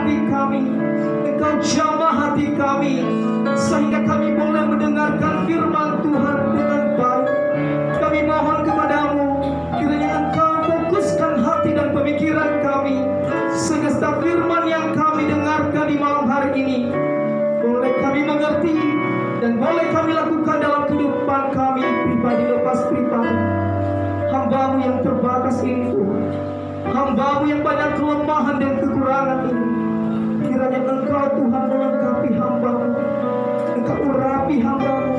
urapi kami, Engkau jamah hati kami, sehingga kami boleh mendengarkan firman Tuhan dengan baik. Kami mohon kepadamu, kiranya Engkau fokuskan hati dan pemikiran kami, sehingga setiap firman yang kami dengarkan di malam hari ini boleh kami mengerti dan boleh kami lakukan dalam kehidupan kami pribadi lepas pribadi. Hamba-Mu yang terbatas ini Tuhan, hamba-Mu yang banyak kelemahan dan kekurangan ini, kiranya Engkau Tuhan melengkapi hamba-Mu, Engkau urapi hamba-Mu.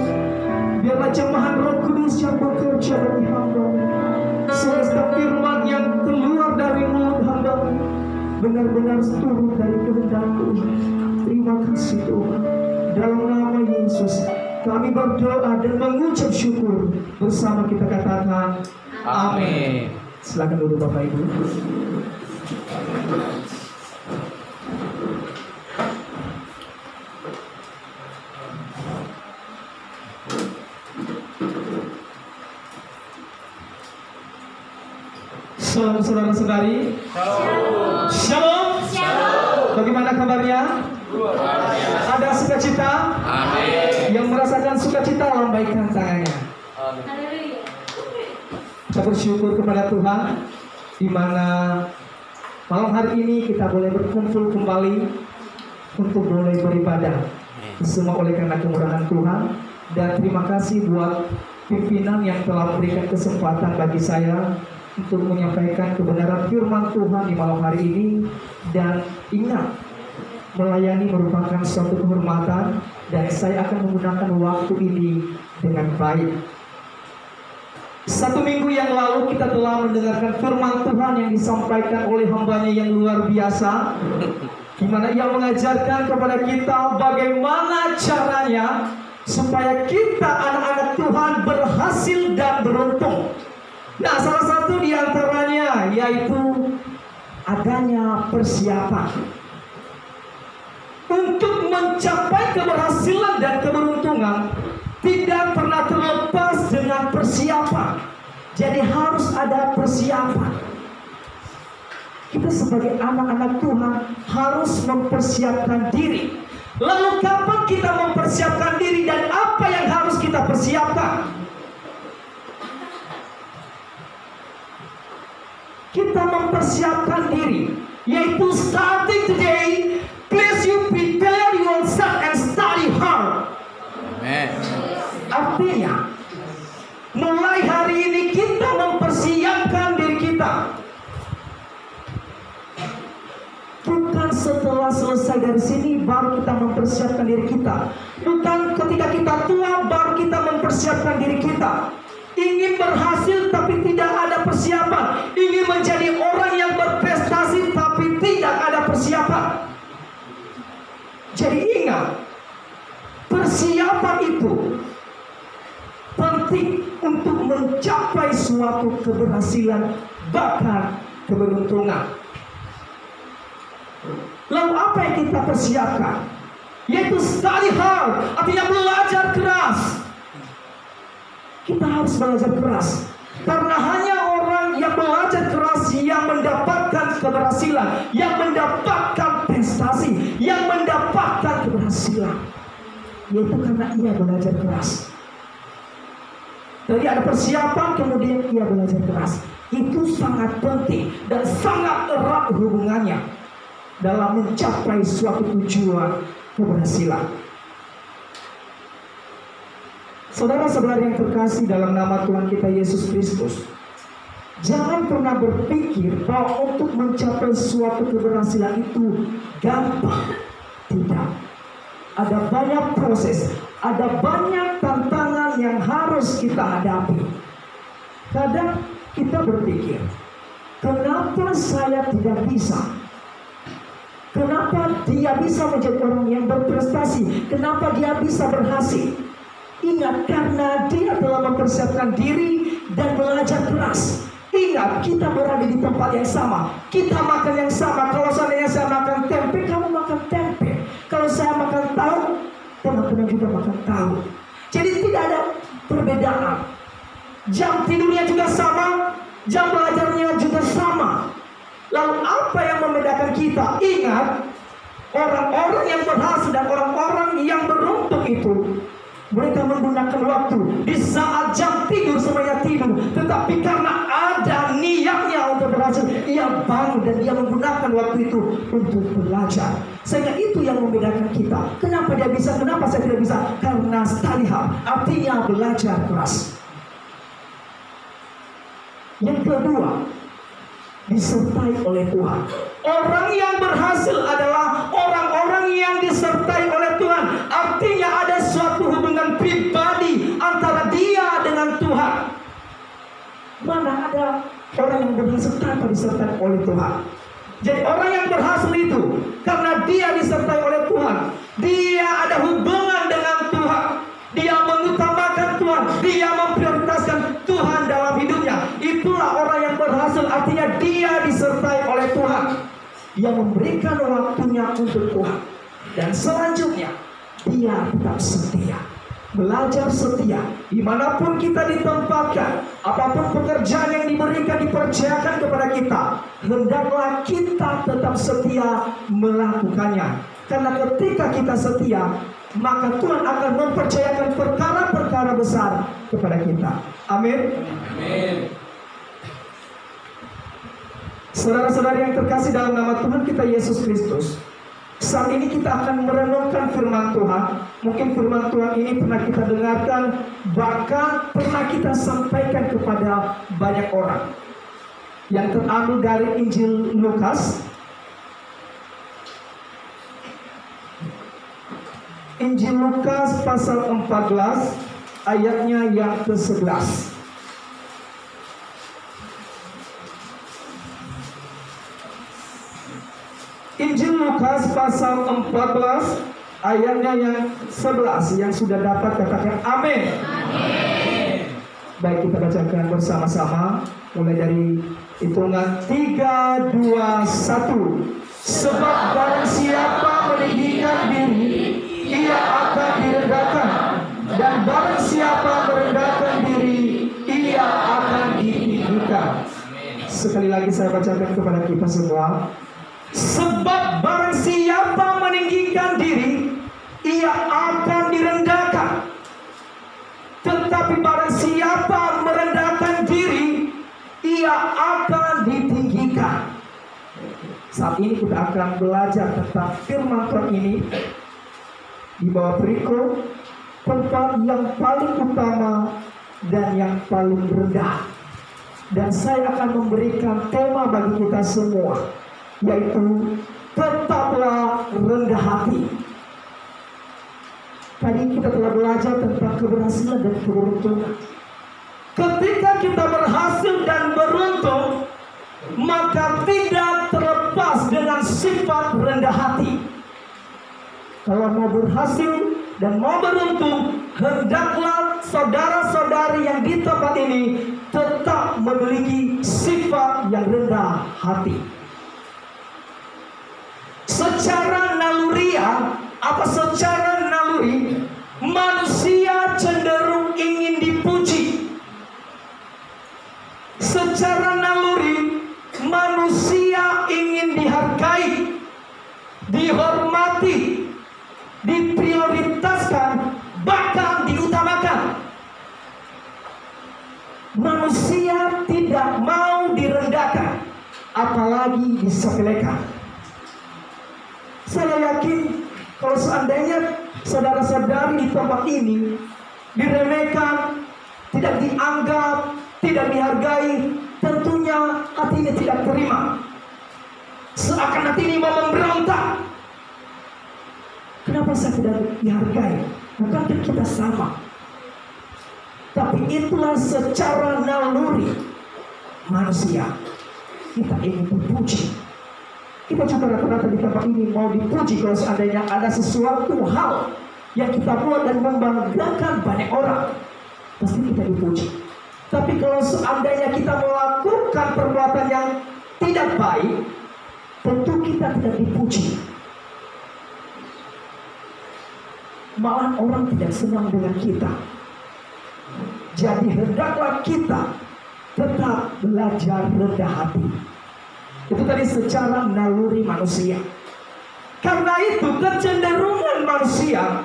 Biarlah jamahan Roh Kudus yang bekerja bagi hamba-Mu, sehingga setiap firman yang keluar dari mulut hamba-Mu benar-benar turun dari kehendak-Mu. Terima kasih Tuhan. Dalam nama Yesus kami berdoa dan mengucap syukur. Bersama kita katakan amin. Silakan duduk Bapak Ibu. Shalom saudara-saudari. Shalom. Bagaimana kabarnya? Ada sukacita? Amin. Yang merasakan sukacita lambaikan tangannya. Amin. Kita bersyukur kepada Tuhan, di mana malam hari ini kita boleh berkumpul kembali untuk boleh beribadah. Semua oleh karena kemurahan Tuhan, dan terima kasih buat pimpinan yang telah memberikan kesempatan bagi saya untuk menyampaikan kebenaran firman Tuhan di malam hari ini. Dan ingat, melayani merupakan suatu kehormatan, dan saya akan menggunakan waktu ini dengan baik. 1 minggu yang lalu kita telah mendengarkan firman Tuhan yang disampaikan oleh hambanya yang luar biasa, di mana ia mengajarkan kepada kita bagaimana caranya supaya kita anak-anak Tuhan berhasil dan beruntung. Nah, salah satu di antaranya yaitu adanya persiapan. Untuk mencapai keberhasilan dan keberuntungan tidak pernah terlepas dengan persiapan. Jadi harus ada persiapan. Kita sebagai anak-anak Tuhan harus mempersiapkan diri. Lalu kapan kita mempersiapkan diri dan apa yang harus kita persiapkan? Kita mempersiapkan diri, yaitu starting today. Please you prepare yourself and study hard. Amen. Artinya, mulai hari ini kita mempersiapkan diri kita. Bukan setelah selesai dari sini baru kita mempersiapkan diri kita. Bukan ketika kita tua baru kita mempersiapkan diri kita. Ingin berhasil tapi tidak ada persiapan. Ingin menjadi orang yang berprestasi tapi tidak ada persiapan. Jadi ingat, persiapan itu penting untuk mencapai suatu keberhasilan, bahkan keberuntungan. Lalu apa yang kita persiapkan? Yaitu study hard, artinya belajar keras. Kita harus belajar keras, karena hanya orang yang belajar keras yang mendapatkan keberhasilan, yang mendapatkan prestasi, yang mendapatkan keberhasilan, yaitu karena ia belajar keras. Jadi ada persiapan, kemudian ia belajar keras. Itu sangat penting dan sangat erat hubungannya dalam mencapai suatu tujuan keberhasilan. Saudara-saudara yang terkasih dalam nama Tuhan kita Yesus Kristus, jangan pernah berpikir bahwa untuk mencapai suatu keberhasilan itu gampang. Tidak. Ada banyak proses, ada banyak tantangan yang harus kita hadapi. Kadang kita berpikir, kenapa saya tidak bisa? Kenapa dia bisa menjadi orang yang berprestasi? Kenapa dia bisa berhasil? Ingat, karena dia telah mempersiapkan diri dan belajar keras. Ingat, kita berada di tempat yang sama, kita makan yang sama. Kalau seandainya saya makan tempe, kamu makan tempe. Kalau saya makan tahu, teman-teman juga makan tahu. Jadi tidak ada perbedaan. Jam tidurnya juga sama, jam belajarnya juga sama. Lalu apa yang membedakan kita? Ingat, Orang-orang yang berhasil dan orang-orang yang beruntung itu, mereka menggunakan waktu di saat jam tidur semuanya tidur, tetapi karena ada niatnya untuk berhasil, ia bangun dan dia menggunakan waktu itu untuk belajar. Sehingga itu yang membedakan kita. Kenapa dia bisa, kenapa saya tidak bisa? Karena stalihah, artinya belajar keras. Yang kedua, disertai oleh Tuhan. Orang yang berhasil adalah orang-orang yang disertai oleh Tuhan. Artinya ada suatu hubungan pribadi antara dia dengan Tuhan. Mana ada orang yang berhasil tanpa disertai oleh Tuhan? Jadi orang yang berhasil itu karena dia disertai oleh Tuhan. Dia ada hubungan dengan Tuhan. Dia mengutamakan Tuhan. Dia memprioritaskan Tuhan dalam hidupnya. Itulah orang yang berhasil. Artinya dia disertai oleh Tuhan. Dia memberikan waktunya untuk Tuhan. Dan selanjutnya dia tetap setia. Belajar setia. Dimanapun kita ditempatkan, apapun pekerjaan yang diberikan, dipercayakan kepada kita, hendaklah kita tetap setia melakukannya. Karena ketika kita setia, maka Tuhan akan mempercayakan perkara-perkara besar kepada kita. Amin. Amin. Saudara-saudari yang terkasih dalam nama Tuhan kita Yesus Kristus, saat ini kita akan merenungkan firman Tuhan. Mungkin firman Tuhan ini pernah kita dengarkan, bahkan pernah kita sampaikan kepada banyak orang. Yang terambil dari Injil Lukas. Injil Lukas pasal 14 ayatnya yang ke-11. Injil Lukas pasal 14 ayatnya yang 11. Yang sudah dapat katakan amin. Amin. Baik, kita bacakan bersama-sama mulai dari hitungan 3, 2, 1. Sebab barang siapa meninggikan diri, ia akan direndahkan, dan barang siapa merendahkan diri, ia akan ditinggikan. Sekali lagi saya bacakan kepada kita semua. Sebab barang siapa meninggikan diri, ia akan direndahkan. Tetapi barang siapa merendahkan diri, ia akan ditinggikan. Saat ini kita akan belajar tentang firman Tuhan ini di bawah berikut tempat yang paling utama dan yang paling rendah. Dan saya akan memberikan tema bagi kita semua, yaitu tetaplah rendah hati. Tadi kita telah belajar tentang keberhasilan dan keberuntungan. Ketika kita berhasil dan beruntung, maka tidak terlepas dengan sifat rendah hati. Kalau mau berhasil dan mau beruntung, hendaklah saudara-saudari yang di tempat ini tetap memiliki sifat yang rendah hati. Secara naluriah atau secara naluri, manusia cenderung ingin dipuji. Secara naluri, manusia ingin dihargai, dihormati, diprioritaskan, bahkan diutamakan. Manusia tidak mau direndahkan, apalagi disepelekan. Saya yakin kalau seandainya saudara-saudari di tempat ini diremehkan, tidak dianggap, tidak dihargai, tentunya hatinya tidak terima. Seakan hati ini mau memberontak. Kenapa saya tidak dihargai? Bukankah kita sama? Tapi itulah secara naluri manusia. Kita ingin dipuji. Kita juga rata-rata di tempat ini mau dipuji. Kalau seandainya ada sesuatu hal yang kita buat dan membanggakan banyak orang, pasti kita dipuji. Tapi kalau seandainya kita melakukan perbuatan yang tidak baik, tentu kita tidak dipuji. Malah orang tidak senang dengan kita. Jadi hendaklah kita tetap belajar rendah hati. Itu tadi secara naluri manusia. Karena itu kecenderungan manusia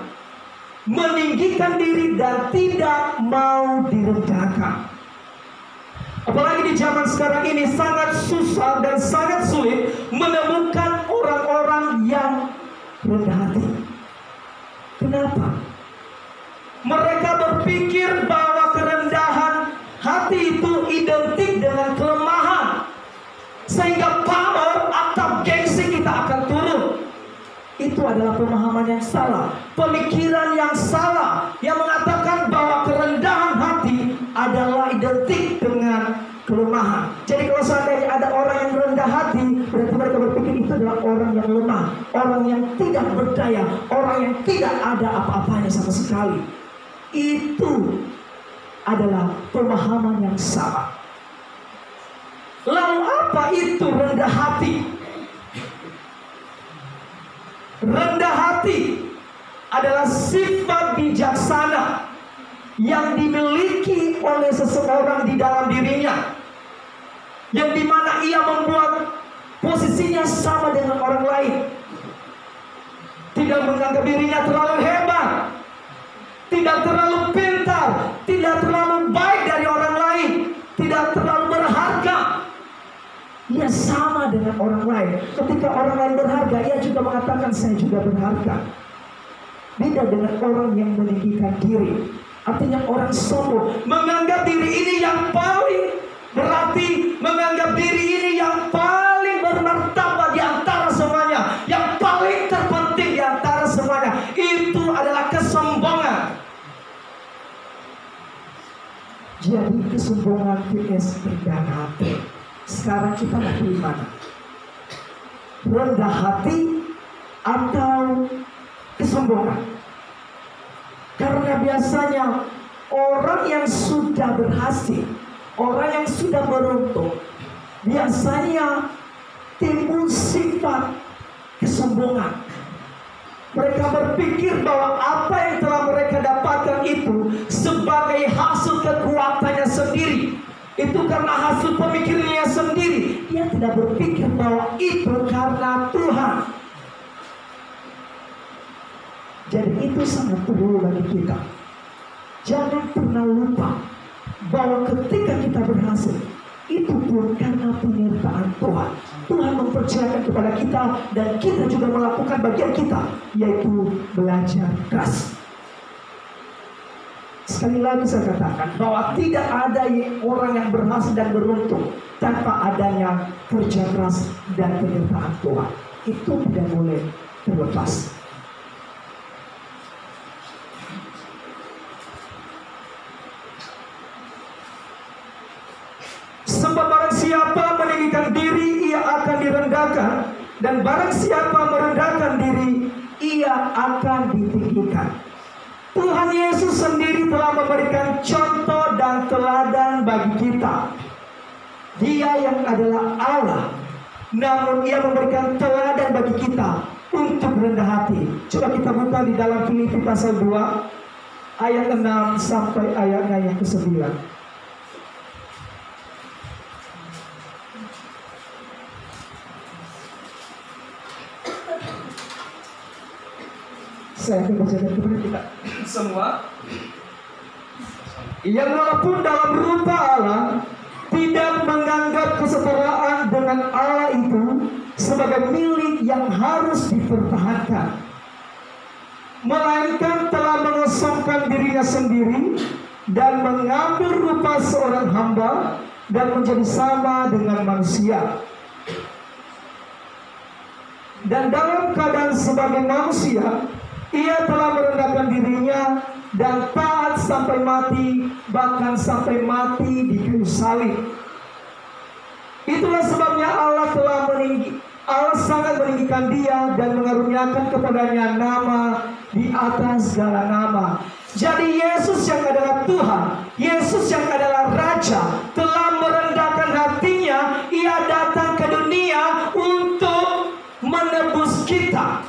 meninggikan diri dan tidak mau direndahkan. Apalagi di zaman sekarang ini sangat susah dan sangat sulit menemukan orang-orang yang rendah hati. Kenapa? Mereka berpikir bahwa kerendahan hati itu identik dengan kelemahan, sehingga power atau gengsi kita akan turun. Itu adalah pemahaman yang salah, pemikiran yang salah, yang mengatakan bahwa kerendahan hati adalah identik dengan kelemahan. Jadi kalau seandainya ada orang yang rendah hati, berarti mereka berpikir itu adalah orang yang lemah, orang yang tidak berdaya, orang yang tidak ada apa-apanya sama sekali. Itu adalah pemahaman yang salah. Lalu apa itu rendah hati? Rendah hati adalah sifat bijaksana yang dimiliki oleh seseorang di dalam dirinya, yang dimana ia membuat posisinya sama dengan orang lain, tidak menganggap dirinya terlalu hebat, tidak terlalu pintar, tidak terlalu baik dari orang lain, tidak terlalu berharga. Ia sama dengan orang lain. Ketika orang lain berharga, ia juga mengatakan saya juga berharga. Beda dengan orang yang meninggikan diri. Artinya orang sombong, menganggap diri ini yang paling berarti, menganggap diri ini yang paling bermartabat di antara semuanya, yang paling terpenting di antara semuanya. Itu adalah kesombongan. Jadi kesombongan vs rendah hati. Sekarang kita mau pilih mana? Rendah hati atau kesombongan? Karena biasanya orang yang sudah berhasil, orang yang sudah beruntung, biasanya timbul sifat kesombongan. Mereka berpikir bahwa apa yang telah mereka dapatkan itu sebagai hasil kekuatannya sendiri. Itu karena hasil pemikirannya sendiri. Dia tidak berpikir bahwa itu karena Tuhan. Jadi itu sangat perlu bagi kita. Jangan pernah lupa bahwa ketika kita berhasil, itu pun karena penyertaan Tuhan. Tuhan mempercayakan kepada kita, dan kita juga melakukan bagian kita, yaitu belajar keras. Sekali lagi saya katakan bahwa tidak ada orang yang berhasil dan beruntung tanpa adanya kerja keras dan penyertaan Tuhan. Itu tidak boleh terlepas. Sebab barang siapa meninggikan diri, ia akan direndahkan, dan barang siapa merendahkan diri, ia akan ditinggikan. Tuhan Yesus sendiri telah memberikan contoh dan teladan bagi kita. Dia yang adalah Allah, namun Ia memberikan teladan bagi kita untuk rendah hati. Coba kita buka di dalam Filipi pasal 2 ayat 6 sampai ayatnya yang ke-9. Saya akan bacakan kepada kita semua. Yang walaupun dalam rupa Allah, tidak menganggap kesetaraan dengan Allah itu sebagai milik yang harus dipertahankan, melainkan telah mengosongkan dirinya sendiri dan mengambil rupa seorang hamba dan menjadi sama dengan manusia. Dan dalam keadaan sebagai manusia, Ia telah merendahkan dirinya dan taat sampai mati, bahkan sampai mati di kayu salib. Itulah sebabnya Allah sangat meninggikan Dia dan mengaruniakan kepadanya nama di atas segala nama. Jadi Yesus yang adalah Tuhan, Yesus yang adalah Raja, telah merendahkan hatinya. Ia datang ke dunia untuk menebus kita,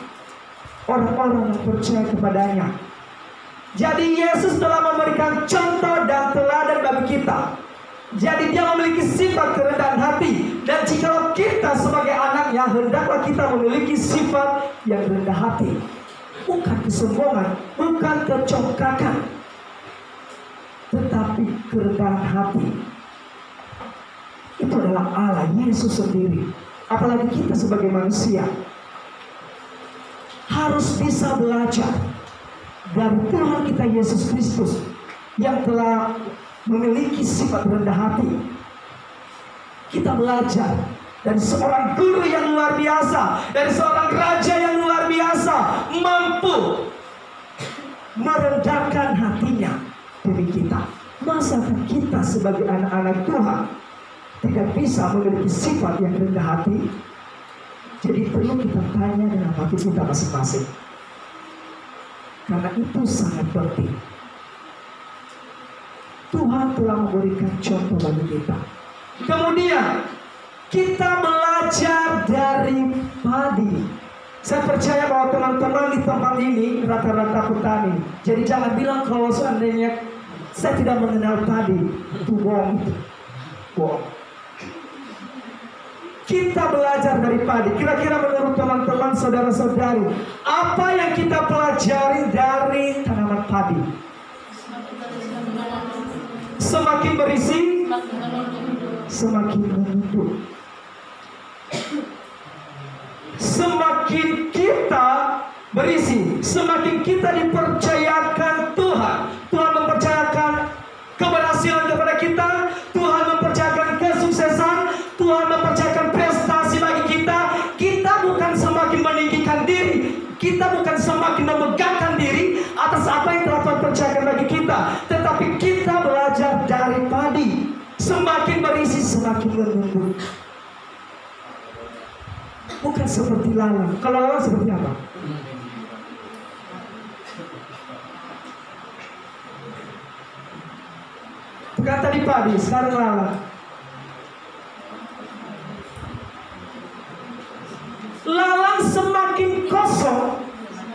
orang-orang yang percaya kepadanya. Jadi Yesus telah memberikan contoh dan teladan bagi kita. Jadi Dia memiliki sifat kerendahan hati. Dan jika kita sebagai anak sebaliknya, hendaklah kita memiliki sifat yang rendah hati. Bukan kesombongan, bukan kecongkakan, tetapi kerendahan hati. Itu adalah Allah, Yesus sendiri. Apalagi kita sebagai manusia harus bisa belajar dari Tuhan kita Yesus Kristus yang telah memiliki sifat rendah hati. Kita belajar dari seorang guru yang luar biasa, dari seorang raja yang luar biasa, mampu merendahkan hatinya demi kita. Masakan kita sebagai anak-anak Tuhan tidak bisa memiliki sifat yang rendah hati? Jadi perlu kita tanya dengan hati kita masing-masing, karena itu sangat penting. Tuhan telah memberikan contoh bagi kita. Kemudian kita belajar dari padi. Saya percaya bahwa teman-teman di tempat ini rata-rata petani. Jadi jangan bilang kalau seandainya saya tidak mengenal padi, itu bohong. Bohong. Kita belajar dari padi. Kira-kira menurut teman-teman, saudara-saudari, apa yang kita pelajari dari tanaman padi? Semakin berisi, semakin menutup. Semakin kita berisi, semakin kita dipercayakan Tuhan. Tuhan mempercayakan keberhasilan kepada kita. Tuhan mempercayakan kesuksesan. Tuhan mempercayakan prestasi bagi kita. Kita bukan semakin meninggikan diri, kita bukan semakin memegangkan diri atas apa yang telah Tuhan percayakan bagi kita, tetapi kita belajar dari padi. Semakin berisi, semakin menumpuk. Bukan seperti lalang. Kalau lalang seperti apa? Bukan tadi padi, sekarang lalang. Lalang semakin kosong,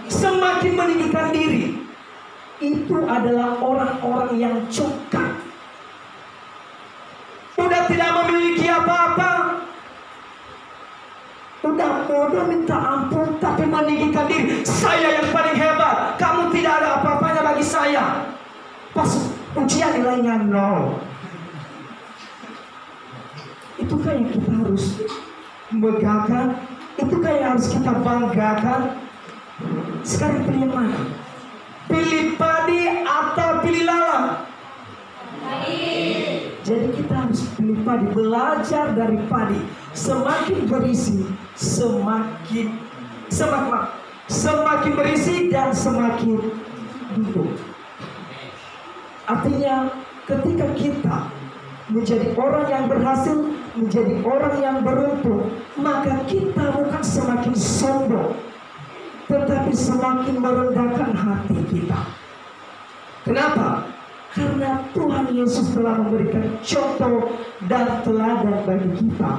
semakin meninggikan diri. Itu adalah orang-orang yang congkak. Udah tidak memiliki apa-apa, udah minta ampun, tapi meninggikan diri. Saya yang paling hebat, kamu tidak ada apa-apanya bagi saya. Pas ujian nilainya 0. Itukah yang kita harus megahkan? Itukah yang harus kita banggakan? Sekarang pilih yang mana? Pilih padi atau pilih lalang? Jadi kita harus pilih padi, belajar dari padi. Semakin berisi, semakin berisi dan semakin duduk. Artinya ketika kita menjadi orang yang berhasil, menjadi orang yang beruntung, maka kita bukan semakin sombong, tetapi semakin merendahkan hati kita. Kenapa? Karena Tuhan Yesus telah memberikan contoh dan teladan bagi kita.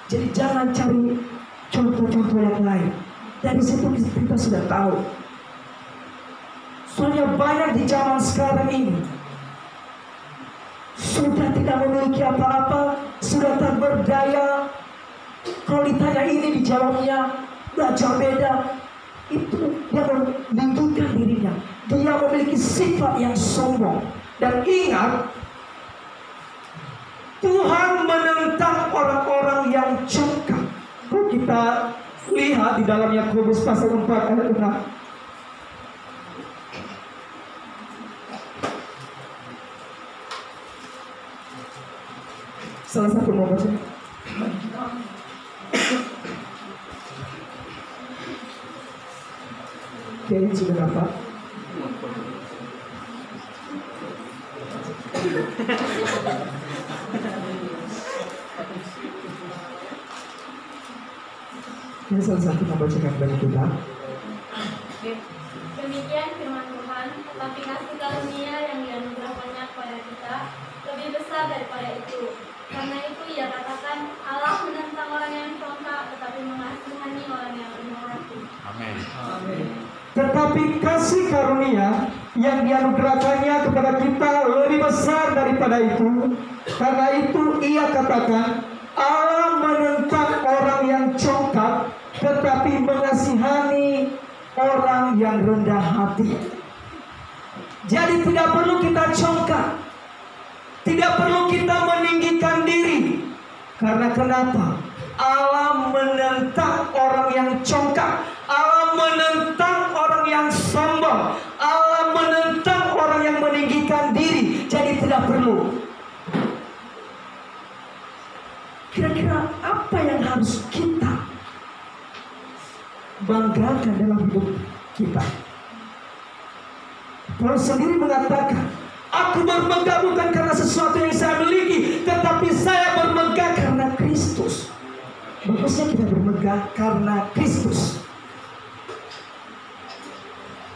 Jadi jangan cari contoh-contoh yang lain. Dari situ kita sudah tahu. Soalnya banyak di zaman sekarang ini sudah tidak memiliki apa-apa, sudah tak berdaya. Kalau ditanya ini dijawabnya belajar beda. Itu dia meninggikan dirinya. Dia memiliki sifat yang sombong. Dan ingat, Tuhan menentang orang-orang yang congkak. Kalau kita lihat di dalam Yakobus pasal 4 ayat 6. Salah satu mau baca. Kayaknya sudah dapat. Ini salah satu membacakan bagi kita. Demikian firman Tuhan, tetapi kasih karunia yang dianugerahkannya kepada kita lebih besar daripada itu. Karena itu ia katakan, Allah menentang orang yang congkak, tetapi mengasihani orang yang rendah hati. Amin. Tetapi kasih karunia yang dianugerahkannya kepada kita lebih besar daripada itu. Karena itu ia katakan, Allah orang yang rendah hati. Jadi tidak perlu kita congkak, tidak perlu kita meninggikan diri. Karena kenapa? Allah menentang orang yang congkak, Allah menentang orang yang sombong, Allah menentang orang yang meninggikan diri. Jadi tidak perlu. Kira-kira apa yang harus kita banggakan dalam hidup kita? Paulus sendiri mengatakan, aku bermegah bukan karena sesuatu yang saya miliki, tetapi saya bermegah karena Kristus. Bagusnya kita bermegah karena Kristus.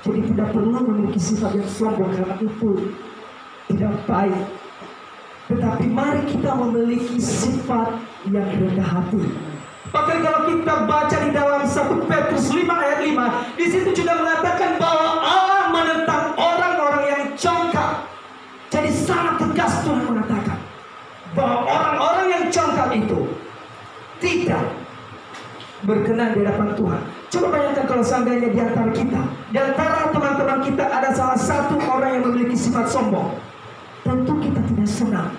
Jadi tidak perlu memiliki sifat yang sombong, karena itu tidak baik. Tetapi mari kita memiliki sifat yang rendah hati. Bahkan kalau kita baca di dalam 1 Petrus 5 ayat 5, di situ juga mengatakan bahwa Allah menentang orang-orang yang congkak. Jadi sangat tegas Tuhan mengatakan bahwa orang-orang yang congkak itu tidak berkenan di hadapan Tuhan. Coba bayangkan kalau seandainya di antara kita, di antara teman-teman kita ada salah satu orang yang memiliki sifat sombong. Tentu kita tidak senang.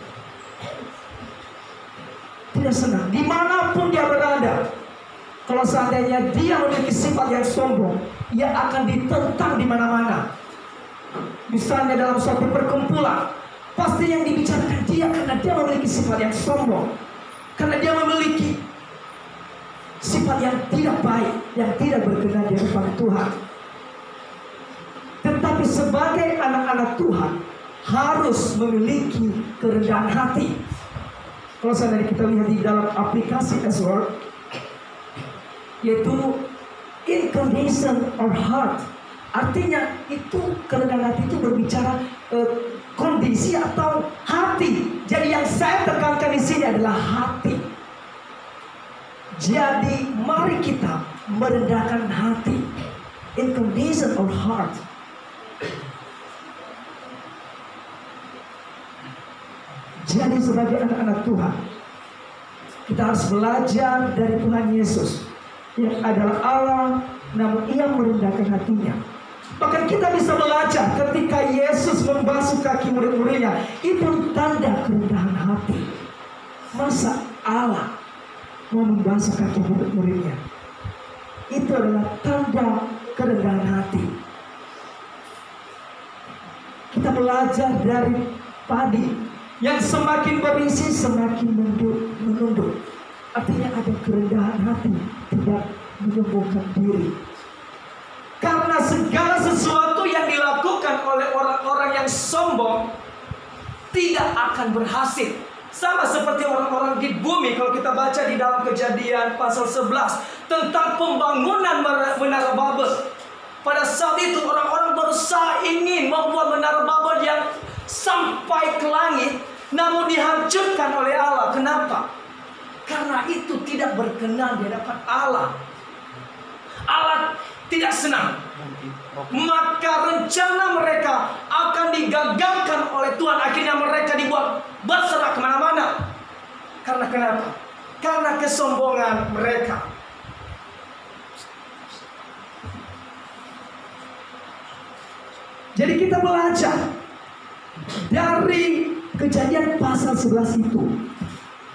Tidak senang dimanapun dia berada. Kalau seandainya dia memiliki sifat yang sombong, ia akan ditentang di mana-mana. Misalnya dalam suatu perkumpulan, pasti yang dibicarakan dia karena dia memiliki sifat yang sombong, karena dia memiliki sifat yang tidak baik, yang tidak berkenan di hadapan Tuhan. Tetapi sebagai anak-anak Tuhan harus memiliki kerendahan hati. Kalau seandainya kita lihat di dalam aplikasi S-Word, yaitu in condition or heart, artinya itu kerendahan hati itu berbicara kondisi atau hati. Jadi yang saya tekankan di sini adalah hati. Jadi mari kita merendahkan hati, in condition or heart. Jadi sebagai anak-anak Tuhan, kita harus belajar dari Tuhan Yesus yang adalah Allah, namun ia merendahkan hatinya. Bahkan kita bisa belajar ketika Yesus membasuh kaki murid-muridnya, itu tanda kerendahan hati. Masa Allah mau membasuh kaki murid-muridnya? Itu adalah tanda kerendahan hati. Kita belajar dari padi yang semakin berisi semakin menunduk. Artinya ada kerendahan hati, tidak menyombongkan diri. Karena segala sesuatu yang dilakukan oleh orang-orang yang sombong tidak akan berhasil. Sama seperti orang-orang di bumi. Kalau kita baca di dalam Kejadian pasal 11 tentang pembangunan Menara Babel. Pada saat itu orang-orang berusaha ingin membuat Menara Babel yang sampai ke langit, namun dihancurkan oleh Allah. Kenapa? Karena itu tidak berkenan di hadapan Allah. Allah tidak senang. Maka rencana mereka akan digagalkan oleh Tuhan. Akhirnya mereka dibuat berserak kemana-mana. Karena kenapa? Karena kesombongan mereka. Jadi kita belajar dari Kejadian pasal 11 itu.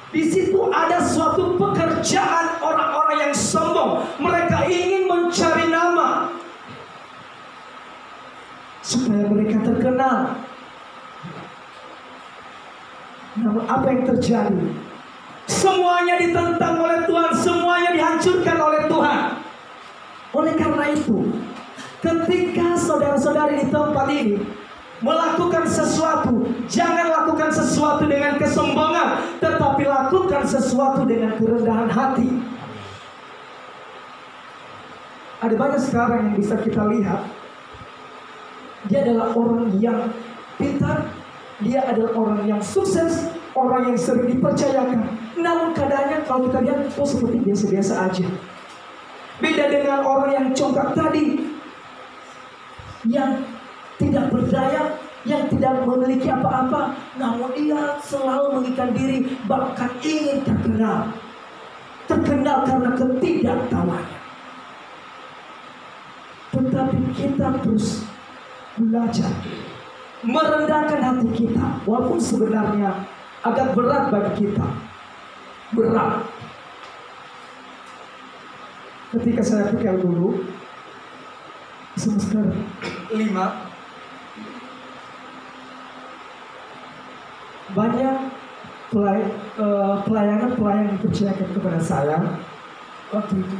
Di situ ada suatu pekerjaan orang-orang yang sombong. Mereka ingin mencari nama supaya mereka terkenal. Namun apa yang terjadi? Semuanya ditentang oleh Tuhan, semuanya dihancurkan oleh Tuhan. Oleh karena itu, ketika saudara-saudari di tempat ini melakukan sesuatu, jangan lakukan sesuatu dengan kesombongan, tetapi lakukan sesuatu dengan kerendahan hati. Ada banyak sekarang yang bisa kita lihat. Dia adalah orang yang pintar, dia adalah orang yang sukses, orang yang sering dipercayakan. Namun keadaannya kalau kita lihat itu seperti biasa-biasa aja. Beda dengan orang yang congkak tadi, yang tidak berdaya, yang tidak memiliki apa-apa, namun ia selalu mengikat diri, bahkan ingin terkenal. Terkenal karena ketidaktahuannya. Tetapi kita terus belajar merendahkan hati kita, walaupun sebenarnya agak berat bagi kita. Berat. Ketika saya pikir dulu semester 5, banyak pelayanan dipercayakan kepada saya waktu itu.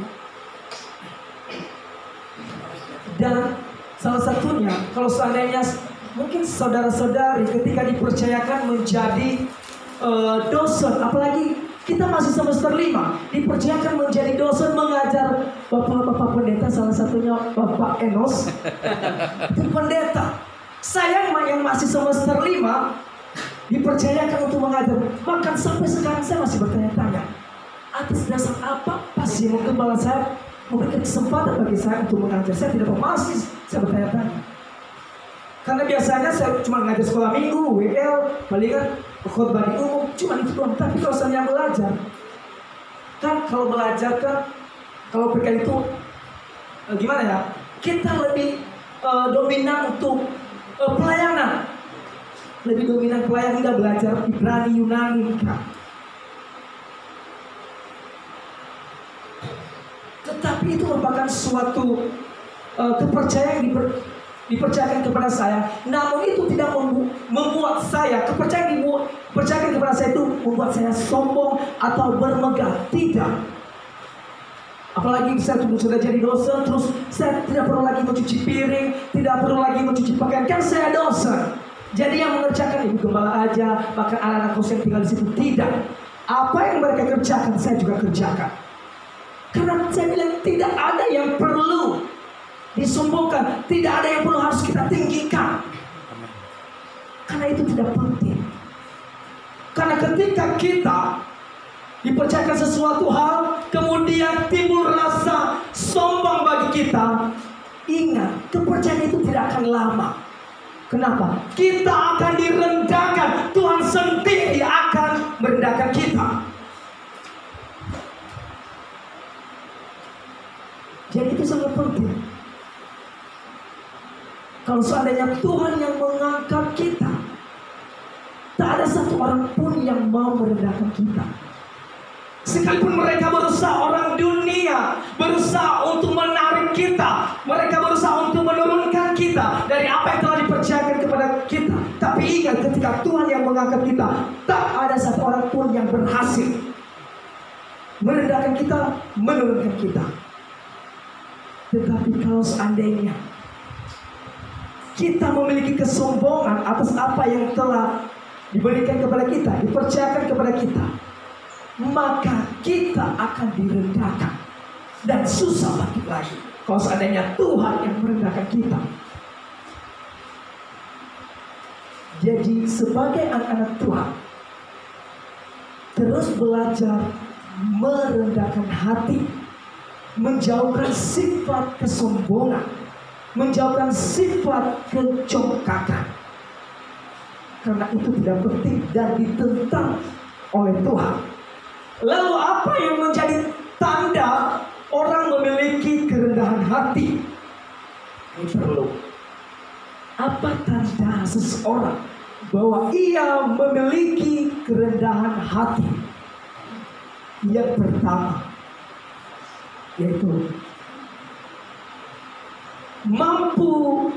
Dan salah satunya, kalau seandainya mungkin saudara-saudari ketika dipercayakan menjadi dosen, apalagi kita masih semester 5, dipercayakan menjadi dosen mengajar bapak-bapak pendeta, salah satunya Bapak Enos, itu pendeta. Saya yang masih semester 5 dipercayakan untuk mengajar. Bahkan sampai sekarang saya masih bertanya-tanya, atas dasar apa pasti gembala saya memberikan kesempatan bagi saya untuk mengajar. Saya tidak masih, saya bertanya-tanya. Karena biasanya saya cuma ngajar sekolah minggu, WL, palingan khotbah di umum, cuma itu doang. Tapi kalau saya belajar, kan kalau belajar kan, kalau PK itu gimana ya? Kita lebih dominan untuk pelayanan, lebih dominan pelayanan, tidak belajar Ibrani, Yunani. Kan? Tetapi itu merupakan suatu kepercayaan yang dipercayakan kepada saya. Namun itu tidak membuat saya, kepercayaan dipercayakan kepada saya itu membuat saya sombong atau bermegah. Tidak. Apalagi saya sudah jadi dosen, terus saya tidak perlu lagi mencuci piring, tidak perlu lagi mencuci pakaian, kan saya dosen. Jadi yang mengerjakan ibu gembala aja, bahkan anak-anak kos yang tinggal di situ tidak. Apa yang mereka kerjakan, saya juga kerjakan. Karena saya bilang tidak ada yang perlu disombongkan, tidak ada yang perlu harus kita tinggikan. Karena itu tidak penting. Karena ketika kita dipercayakan sesuatu hal, kemudian timbul rasa sombong bagi kita, ingat, kepercayaan itu tidak akan lama. Kenapa? Kita akan direndahkan. Tuhan sendiri akan merendahkan kita. Jadi itu sangat penting. Kalau seandainya Tuhan yang mengangkat kita, tak ada satu orang pun yang mau merendahkan kita. Sekalipun mereka berusaha, orang dunia berusaha untuk menarik kita, mereka berusaha untuk menurunkan kita dari apa yang telah dipercayakan kepada kita. Tapi ingat, ketika Tuhan yang mengangkat kita, tak ada satu orang pun yang berhasil merendahkan kita, menurunkan kita. Tetapi kalau seandainya kita memiliki kesombongan atas apa yang telah diberikan kepada kita, dipercayakan kepada kita, maka kita akan direndahkan dan susah bangkit lagi. Kalau seandainya Tuhan yang merendahkan kita. Jadi sebagai anak-anak Tuhan, terus belajar merendahkan hati, menjauhkan sifat kesombongan, menjauhkan sifat kecongkakan. Karena itu tidak penting dan ditentang oleh Tuhan. Lalu apa yang menjadi tanda orang memiliki kerendahan hati? Ini perlu. Apa tanda seseorang bahwa ia memiliki kerendahan hati? Yang pertama, yaitu mampu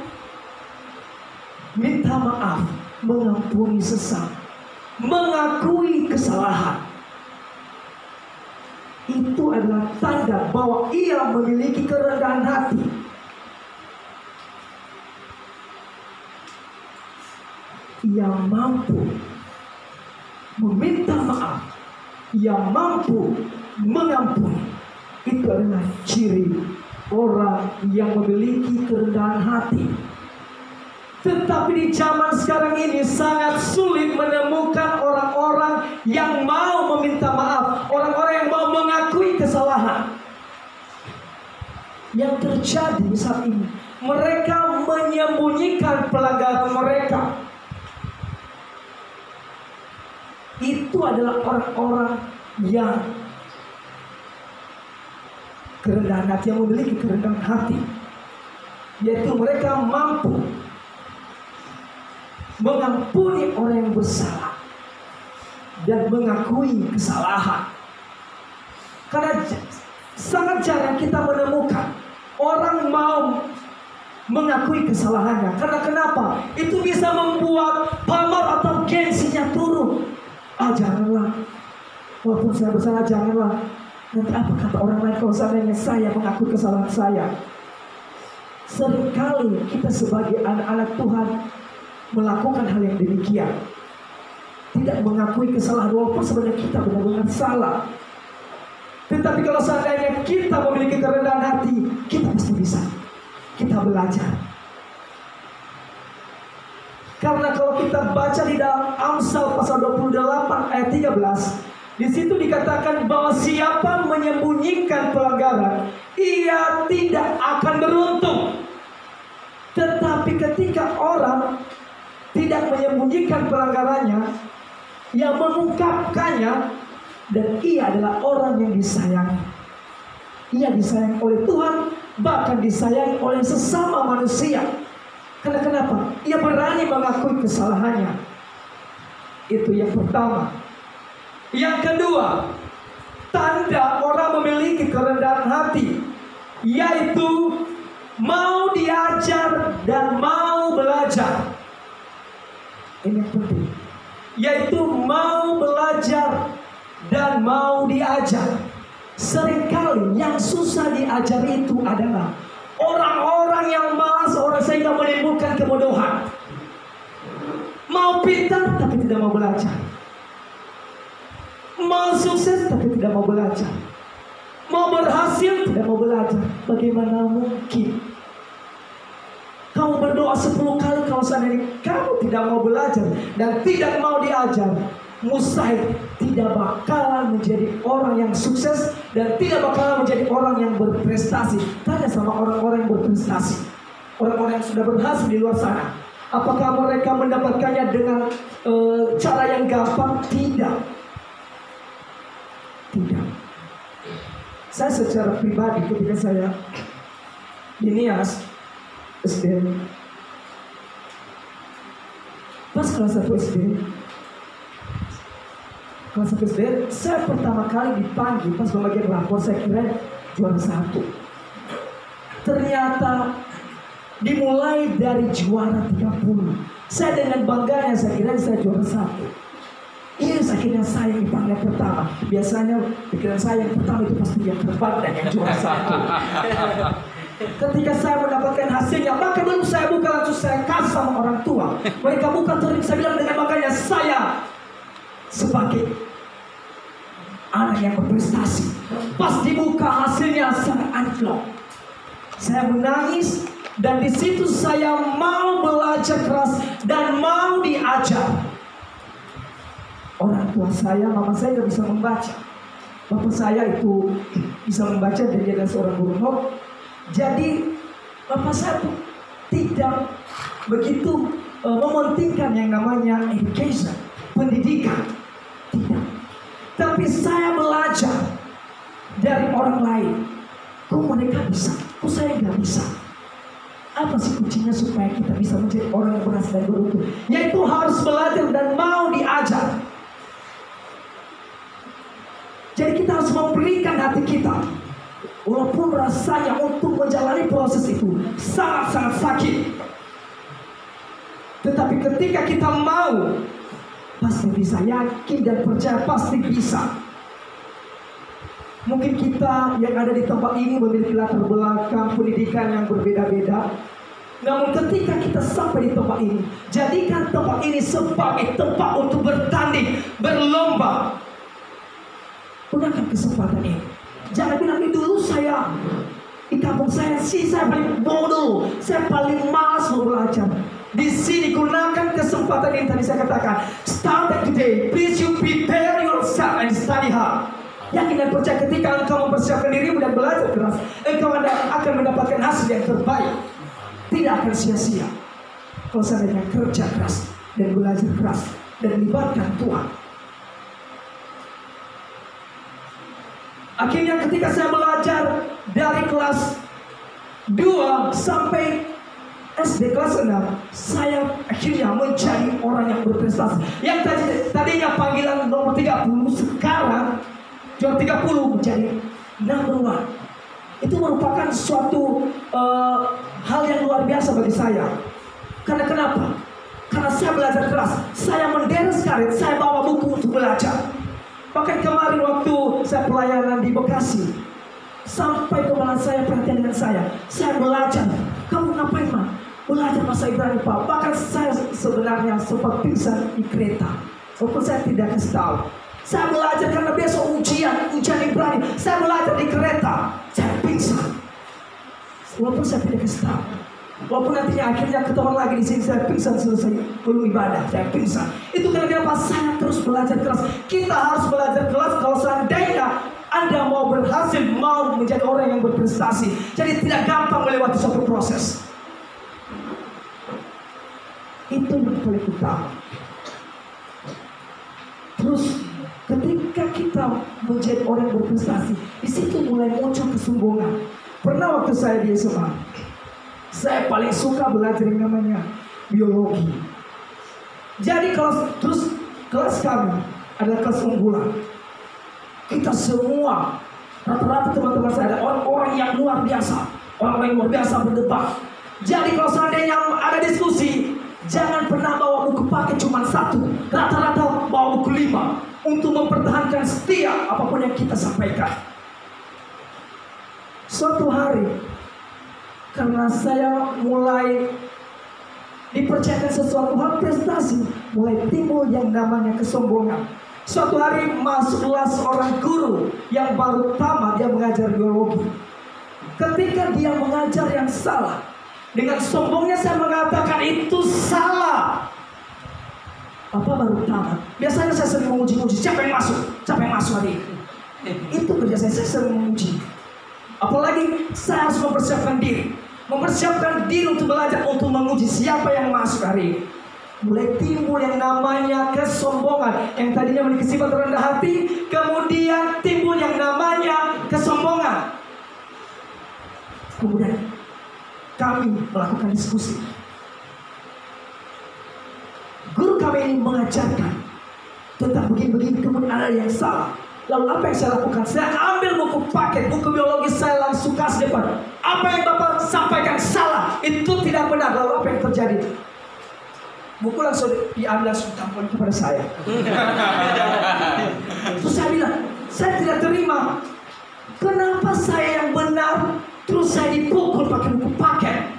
minta maaf, mengampuni sesama, mengakui kesalahan. Itu adalah tanda bahwa ia memiliki kerendahan hati. Ia mampu meminta maaf, ia mampu mengampuni. Itu adalah ciri orang yang memiliki kerendahan hati. Tetapi di zaman sekarang ini sangat sulit menemukan orang-orang yang mau meminta maaf, orang-orang yang mau mengakui kesalahan. Yang terjadi saat ini, mereka menyembunyikan pelanggaran mereka. Itu adalah orang-orang yang kerendahan hati, yang memiliki kerendahan hati. yaitu mereka mampu mengampuni orang yang bersalah dan mengakui kesalahan. Karena sangat jarang kita menemukan orang mau mengakui kesalahannya. Karena kenapa? Itu bisa membuat pamor atau gengsinya turun. Janganlah, walaupun saya bersalah, janganlah. Nanti apa kata orang lain kalau seandainya saya mengakui kesalahan saya? Seringkali kita sebagai anak-anak Tuhan melakukan hal yang demikian, tidak mengakui kesalahan walaupun sebenarnya kita benar-benar salah. Tetapi kalau seandainya kita memiliki kerendahan hati, kita pasti bisa. Kita belajar. Karena kalau kita baca di dalam Amsal pasal 28 ayat 13, di situ dikatakan bahwa siapa menyembunyikan pelanggaran, ia tidak akan beruntung. Tetapi ketika orang tidak menyembunyikan pelanggarannya, yang mengungkapkannya, dan ia adalah orang yang disayangi. Ia disayang oleh Tuhan, bahkan disayangi oleh sesama manusia. Karena kenapa? Ia berani mengakui kesalahannya. Itu yang pertama. Yang kedua, tanda orang memiliki kerendahan hati, yaitu mau diajar dan mau belajar. Ini yang penting, yaitu mau belajar dan mau diajar. Seringkali yang susah diajar itu adalah orang-orang yang malas, orang sehingga menimbulkan kebodohan. Mau pintar tapi tidak mau belajar, mau sukses tapi tidak mau belajar, mau berhasil tidak mau belajar. Bagaimana mungkin kamu berdoa 10 kali kalau seandainya kamu tidak mau belajar dan tidak mau diajar? Mustahil tidak bakalan menjadi orang yang sukses dan tidak bakalan menjadi orang yang berprestasi. Tanya sama orang-orang yang berprestasi, orang-orang yang sudah berhasil di luar sana. Apakah mereka mendapatkannya dengan cara yang gampang? Tidak. Tidak. Saya secara pribadi ketika saya di Nias SD, pas kelas 1 SD, saya pertama kali dipanggil pas pembagian rapor. Saya kira juara 1. Ternyata dimulai dari juara 30. Saya dengan bangganya saya kira saya juara 1. Ini akhirnya saya yang dipanggil pertama. Biasanya pikiran saya yang pertama itu pasti yang terbaik dan yang juara 1. Ketika saya mendapatkan hasilnya, maka belum saya buka, langsung saya kasih sama orang tua. Mereka buka terus, saya bilang dengan bangganya, saya sebagai anak yang berprestasi. Pas dibuka hasilnya, saya anjlok. Saya menangis, dan di situ saya mau belajar keras dan mau diajar. Orang tua saya, mama saya tidak bisa membaca. Bapak saya itu bisa membaca dan dia adalah seorang guru hob. Jadi bapak saya tidak begitu mementingkan yang namanya education, pendidikan. Tidak. Tapi saya belajar dari orang lain. Kok mereka bisa? Kok saya nggak bisa? Apa sih kuncinya supaya kita bisa menjadi orang yang berhasil dan beruntung? Yaitu harus belajar dan mau diajar. Jadi kita harus memberikan hati kita. Walaupun rasanya untuk menjalani proses itu sangat-sangat sakit, tetapi ketika kita mau, pasti bisa. Yakin dan percaya pasti bisa. Mungkin kita yang ada di tempat ini memiliki latar belakang pendidikan yang berbeda-beda. Namun ketika kita sampai di tempat ini, jadikan tempat ini sebagai tempat untuk bertanding, berlomba. Gunakan kesempatan ini. Jangan bilang ini dulu saya di kampung saya paling bodoh, saya paling malas mau belajar. Di sini gunakan kesempatan yang tadi saya katakan. Start today, please you prepare yourself and study hard. Yakin dan percaya ketika engkau mempersiapkan dirimu dan belajar keras, engkau akan mendapatkan hasil yang terbaik. Tidak akan sia-sia kalau seandainya kerja keras dan belajar keras dan libatkan Tuhan. Akhirnya ketika saya belajar dari kelas 2 sampai SD kelas 6, saya akhirnya menjadi orang yang berprestasi. Yang tadinya panggilan nomor 30, sekarang juara 30 menjadi number 1. Itu merupakan suatu hal yang luar biasa bagi saya. Karena kenapa? Karena saya belajar keras, saya menderes karet, saya bawa buku untuk belajar. Bahkan kemarin waktu saya pelayanan di Bekasi, sampai kepala saya perhatian dengan saya belajar. Kamu ngapain, Ma? Belajar bahasa Ibrani, Pak. Bahkan saya sebenarnya sempat pingsan di kereta, walaupun saya tidak kasih tahu. Saya belajar karena besok ujian Ibrani. Saya belajar di kereta, saya pingsan, walaupun saya tidak kasih tahu. Walaupun nantinya akhirnya ketemu lagi di sini, saya pingsan selesai belum ibadah, saya pingsan. Itu karena apa? Saya terus belajar keras. Kita harus belajar keras kalau seandainya Anda mau berhasil, mau menjadi orang yang berprestasi. Jadi tidak gampang melewati suatu proses. Itu yang paling utama. Terus ketika kita menjadi orang yang berprestasi, di situ mulai muncul kesombongan. Pernah waktu saya di SMA, saya paling suka belajar yang namanya biologi. Jadi kelas kami adalah kelas unggulan. Kita semua, rata-rata teman-teman saya ada orang-orang yang luar biasa, orang yang luar biasa berdebat. Jadi kalau seandainya ada diskusi, jangan pernah bawa buku pakai cuma 1. Rata-rata bawa buku 5 untuk mempertahankan setia apapun yang kita sampaikan. Suatu hari, karena saya mulai dipercayakan sesuatu hal prestasi, mulai timbul yang namanya kesombongan. Suatu hari masuklah seorang guru yang baru tamat, dia mengajar biologi. Ketika dia mengajar yang salah, dengan sombongnya saya mengatakan itu salah. Apa baru tamat? Biasanya saya sering menguji-uji, siapa yang masuk hari ini? Itu kerja saya sering menguji. Apalagi saya harus mempersiapkan diri untuk belajar, untuk menguji siapa yang masuk hari ini. Mulai timbul yang namanya kesombongan. Yang tadinya memiliki sifat rendah hati, kemudian timbul yang namanya kesombongan. Kemudian kami melakukan diskusi. Guru kami ini mengajarkan tentang begini-begini, kemudian ada yang salah. Lalu apa yang saya lakukan? Saya ambil buku paket, buku biologi, saya langsung kasih depan. Apa yang Bapak sampaikan salah, itu tidak benar. Lalu apa yang terjadi? Buku langsung diambil, langsung tampon kepada saya. Terus saya bilang, saya tidak terima. Kenapa saya yang benar, terus saya dipukul pakai buku paket?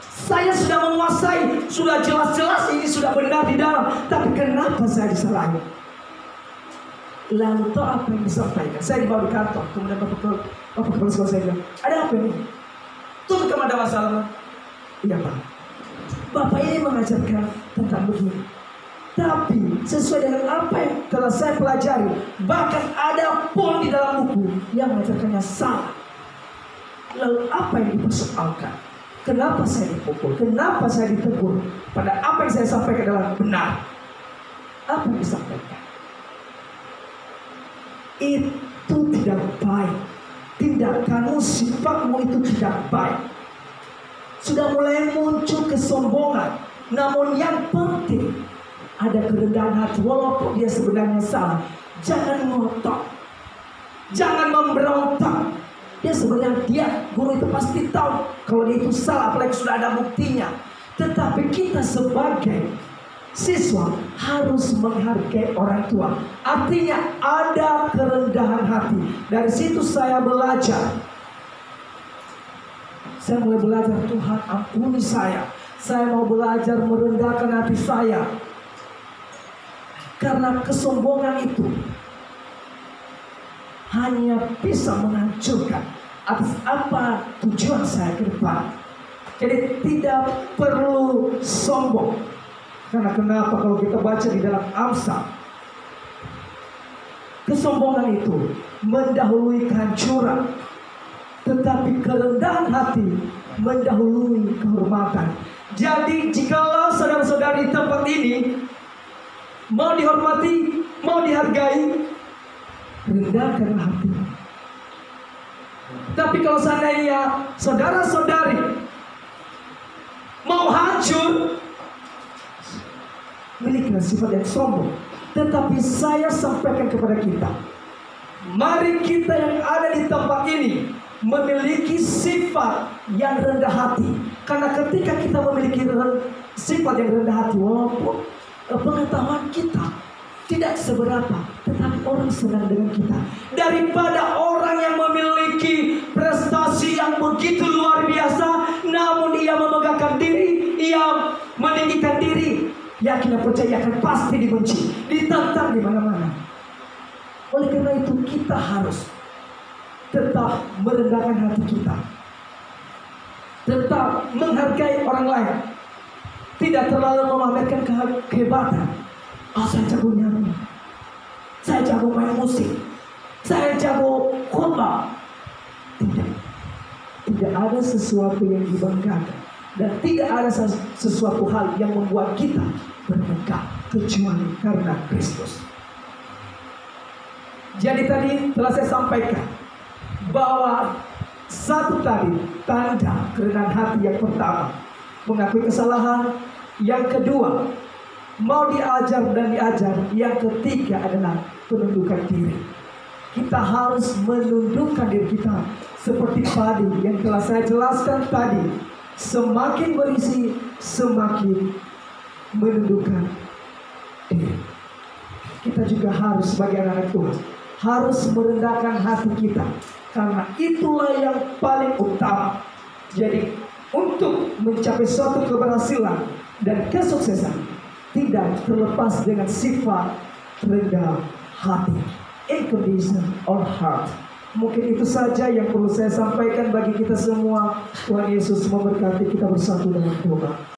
Saya sudah menguasai, sudah jelas-jelas ini sudah benar di dalam, tapi kenapa saya disalahin? Lalu tahu apa yang disampaikan? Saya dibawa di kantor, kemudian Bapak kepala sekolah saya bilang, ada apa ini? Tuh kamu ada masalah? Iya Pak. Bapak ini mengajarkan tentang begini, tapi sesuai dengan apa yang telah saya pelajari, bahkan ada pun di dalam buku yang mengajarkannya salah. Lalu apa yang dipersoalkan? Kenapa saya dipukul? Kenapa saya ditegur? Pada apa yang saya sampaikan adalah benar. Apa yang disampaikan? Itu tidak baik. Tindakanmu, sifatmu itu tidak baik. Sudah mulai muncul kesombongan. Namun yang penting ada kerendahan hati. Walaupun dia sebenarnya salah, jangan ngotot, jangan memberontak. Dia sebenarnya guru itu pasti tahu kalau dia itu salah, apalagi sudah ada buktinya. Tetapi kita sebagai siswa harus menghargai orang tua. Artinya ada kerendahan hati. Dari situ saya belajar. Saya mulai belajar, Tuhan ampuni saya. Saya mau belajar merendahkan hati saya. Karena kesombongan itu hanya bisa menghancurkan atas apa tujuan saya ke depan. Jadi tidak perlu sombong. Karena kenapa kalau kita baca di dalam Amsal, kesombongan itu mendahului kehancuran, tetapi kerendahan hati mendahului kehormatan. Jadi jikalau saudara-saudari di tempat ini mau dihormati, mau dihargai, rendahkan hati. Tapi kalau seandainya saudara-saudari mau hancur, milikilah sifat yang sombong. Tetapi saya sampaikan kepada kita, mari kita yang ada di tempat ini memiliki sifat yang rendah hati. Karena ketika kita memiliki sifat yang rendah hati, walaupun pengetahuan kita tidak seberapa, tetapi orang senang dengan kita, daripada orang yang memiliki prestasi yang begitu luar biasa, namun ia memegahkan diri, ia meninggikan diri, yakin dan percaya akan pasti dibenci, ditantang di mana-mana. Oleh karena itu kita harus tetap merendahkan hati kita, tetap menghargai orang lain, tidak terlalu memamerkan kehebatan. Saya jago nyanyi, saya jago main musik, saya jago khotbah. Tidak ada sesuatu yang dibanggakan, dan tidak ada sesuatu hal yang membuat kita bermegah kecuali karena Kristus. Jadi tadi telah saya sampaikan bahwa satu tadi tanda kerendahan hati yang pertama, mengakui kesalahan. Yang kedua, mau diajar dan diajar. Yang ketiga adalah penundukan diri. Kita harus menundukkan diri kita seperti padi yang telah saya jelaskan tadi. Semakin berisi, semakin menundukkan diri. Kita juga harus sebagai anak Tuhan harus merendahkan hati kita, karena itulah yang paling utama. Jadi untuk mencapai suatu keberhasilan dan kesuksesan tidak terlepas dengan sifat rendah hati, in condition or heart. Mungkin itu saja yang perlu saya sampaikan bagi kita semua. Tuhan Yesus memberkati kita bersatu dengan doa.